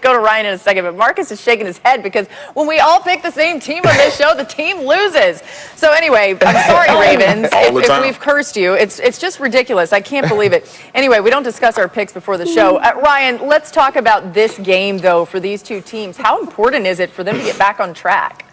Go to Ryan in a second, but Marcus is shaking his head because when we all pick the same team on this show, the team loses. So anyway, I'm sorry, Ravens, if we've cursed you. It's just ridiculous. I can't believe it. Anyway, we don't discuss our picks before the show. Ryan, let's talk about this game, though, for these two teams. How important is it for them to get back on track?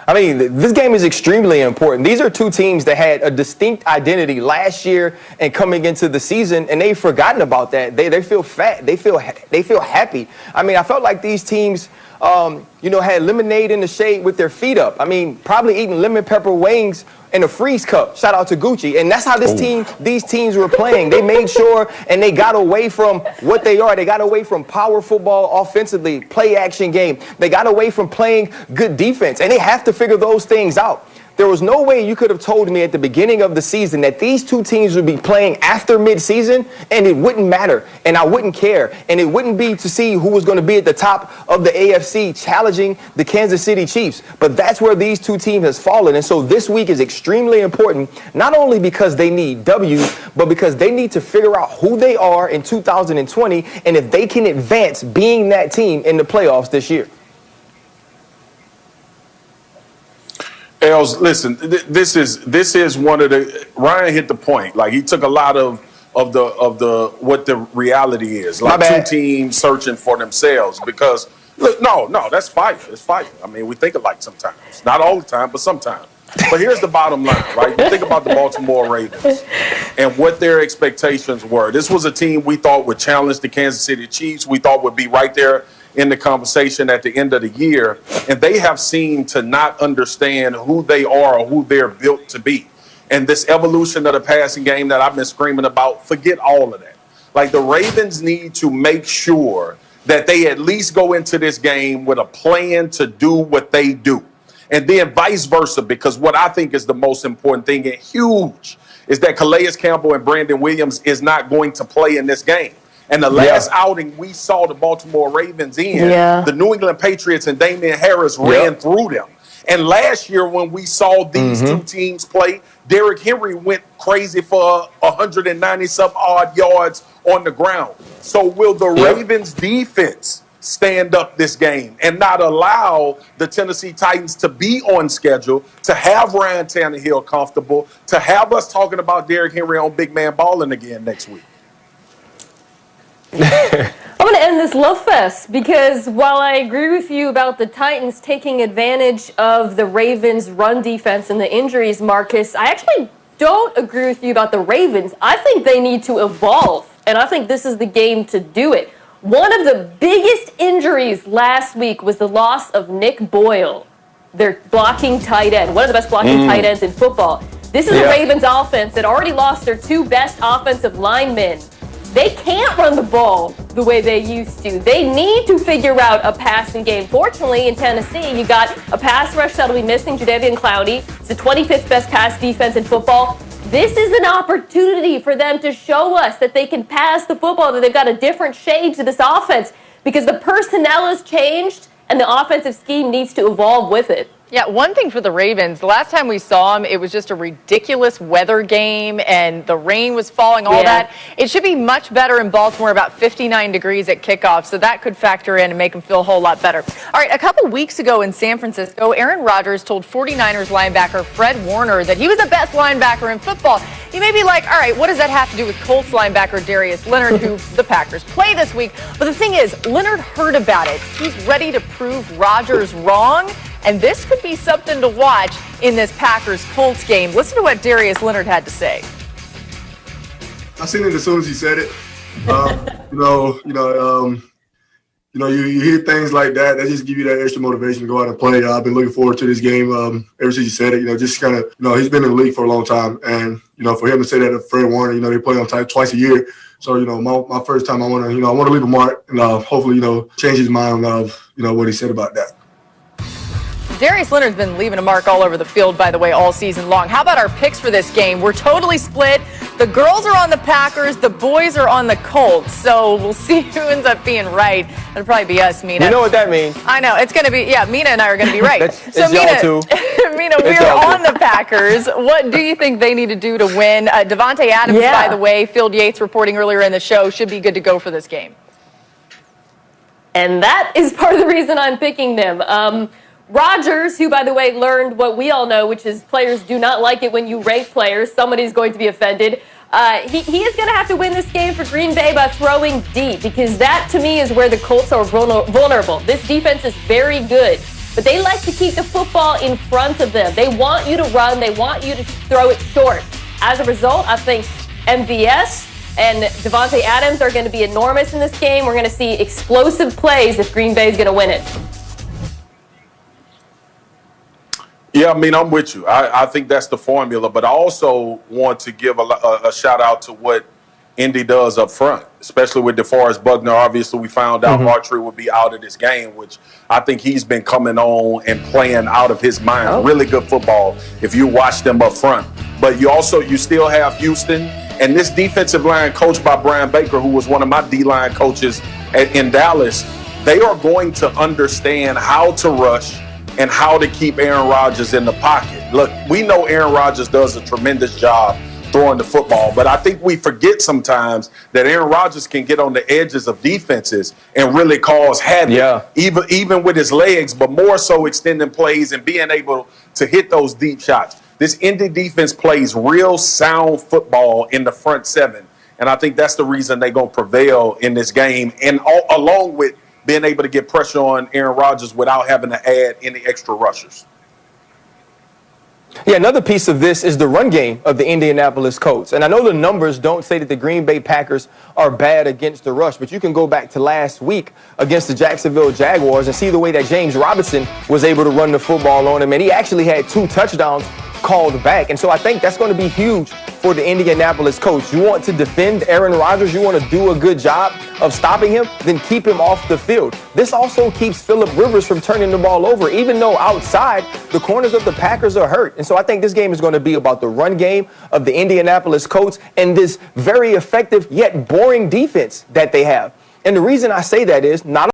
I mean, this game is extremely important. These are two teams that had a distinct identity last year and coming into the season, and they've forgotten about that. They feel fat. They feel happy. I mean, I felt like these teams, had lemonade in the shade with their feet up. I mean, probably eating lemon pepper wings in a freeze cup. Shout out to Gucci. And that's how these teams were playing. They made sure and they got away from what they are. They got away from power football offensively, play action game. They got away from playing good defense. And they have to figure those things out. There was no way you could have told me at the beginning of the season that these two teams would be playing after midseason and it wouldn't matter and I wouldn't care and it wouldn't be to see who was going to be at the top of the AFC challenging the Kansas City Chiefs. But that's where these two teams has fallen. And so this week is extremely important, not only because they need W's, but because they need to figure out who they are in 2020 and if they can advance being that team in the playoffs this year. Els, listen, this is one of the, Ryan hit the point. Like, he took a lot of what the reality is. Like, two teams searching for themselves because, look, no, that's fire. It's fire. I mean, we think alike sometimes. Not all the time, but sometimes. But here's the bottom line, right? You think about the Baltimore Ravens and what their expectations were. This was a team we thought would challenge the Kansas City Chiefs. We thought would be right there in the conversation at the end of the year, and they have seemed to not understand who they are or who they're built to be. And this evolution of the passing game that I've been screaming about, forget all of that. Like, the Ravens need to make sure that they at least go into this game with a plan to do what they do. And then vice versa, because what I think is the most important thing and huge is that Calais Campbell and Brandon Williams is not going to play in this game. And the last outing we saw the Baltimore Ravens in, the New England Patriots and Damian Harris ran through them. And last year when we saw these two teams play, Derrick Henrry went crazy for 190-some odd yards on the ground. So will the Ravens defense stand up this game and not allow the Tennessee Titans to be on schedule, to have Ryan Tannehill comfortable, to have us talking about Derrick Henrry on big man balling again next week? I'm going to end this love fest because while I agree with you about the Titans taking advantage of the Ravens' run defense and the injuries, Marcus, I actually don't agree with you about the Ravens. I think they need to evolve, and I think this is the game to do it. One of the biggest injuries last week was the loss of Nick Boyle, their blocking tight end, one of the best blocking tight ends in football. This is a Ravens offense that already lost their two best offensive linemen. They can't run the ball the way they used to. They need to figure out a passing game. Fortunately, in Tennessee, you got a pass rush that'll be missing Jadeveon Clowney. It's the 25th best pass defense in football. This is an opportunity for them to show us that they can pass the football, that they've got a different shade to this offense because the personnel has changed and the offensive scheme needs to evolve with it. Yeah, one thing for the Ravens, the last time we saw them, it was just a ridiculous weather game and the rain was falling, all that. It should be much better in Baltimore, about 59 degrees at kickoff, so that could factor in and make them feel a whole lot better. All right, a couple weeks ago in San Francisco, Aaron Rodgers told 49ers linebacker Fred Warner that he was the best linebacker in football. You may be like, all right, what does that have to do with Colts linebacker Darius Leonard, who the Packers play this week? But the thing is, Leonard heard about it. He's ready to prove Rodgers wrong. And this could be something to watch in this Packers-Colts game. Listen to what Darius Leonard had to say. I seen it as soon as he said it. You hear things like that. That just give you that extra motivation to go out and play. I've been looking forward to this game ever since he said it. Just kind of, he's been in the league for a long time. And, for him to say that to Fred Warner, they play on twice a year. So, my first time I want to leave a mark and hopefully, change his mind of, what he said about that. Darius Leonard's been leaving a mark all over the field, by the way, all season long. How about our picks for this game? We're totally split. The girls are on the Packers. The boys are on the Colts. So we'll see who ends up being right. It'll probably be us, Mina. You know what that means. I know. It's going to be, Mina and I are going to be right. So Mina, Mina, we are on the Packers. What do you think they need to do to win? Devontae Adams, by the way, Phil Yates reporting earlier in the show, should be good to go for this game. And that is part of the reason I'm picking them. Rodgers, who, by the way, learned what we all know, which is players do not like it when you rank players. Somebody's going to be offended. He is going to have to win this game for Green Bay by throwing deep, because that, to me, is where the Colts are vulnerable. This defense is very good, but they like to keep the football in front of them. They want you to run. They want you to throw it short. As a result, I think MVS and Devontae Adams are going to be enormous in this game. We're going to see explosive plays if Green Bay is going to win it. Yeah, I mean, I'm with you. I think that's the formula, but I also want to give a shout out to what Indy does up front, especially with DeForest Buckner. Obviously, we found out Archery would be out of this game, which I think he's been coming on and playing out of his mind. Really good football if you watch them up front. But you still have Houston, and this defensive line coached by Brian Baker, who was one of my D-line coaches in Dallas. They are going to understand how to rush and how to keep Aaron Rodgers in the pocket. Look, we know Aaron Rodgers does a tremendous job throwing the football, but I think we forget sometimes that Aaron Rodgers can get on the edges of defenses and really cause havoc, even with his legs, but more so extending plays and being able to hit those deep shots. This Indy defense plays real sound football in the front seven, and I think that's the reason they're going to prevail in this game, and along with being able to get pressure on Aaron Rodgers without having to add any extra rushers. Yeah, another piece of this is the run game of the Indianapolis Colts. And I know the numbers don't say that the Green Bay Packers are bad against the rush, but you can go back to last week against the Jacksonville Jaguars and see the way that James Robinson was able to run the football on him. And he actually had 2 touchdowns called back. And so I think that's going to be huge for the Indianapolis Colts. You want to defend Aaron Rodgers, you want to do a good job of stopping him, then keep him off the field. This also keeps Phillip Rivers from turning the ball over, even though outside the corners of the Packers are hurt. And so I think this game is going to be about the run game of the Indianapolis Colts and this very effective yet boring defense that they have. And the reason I say that is not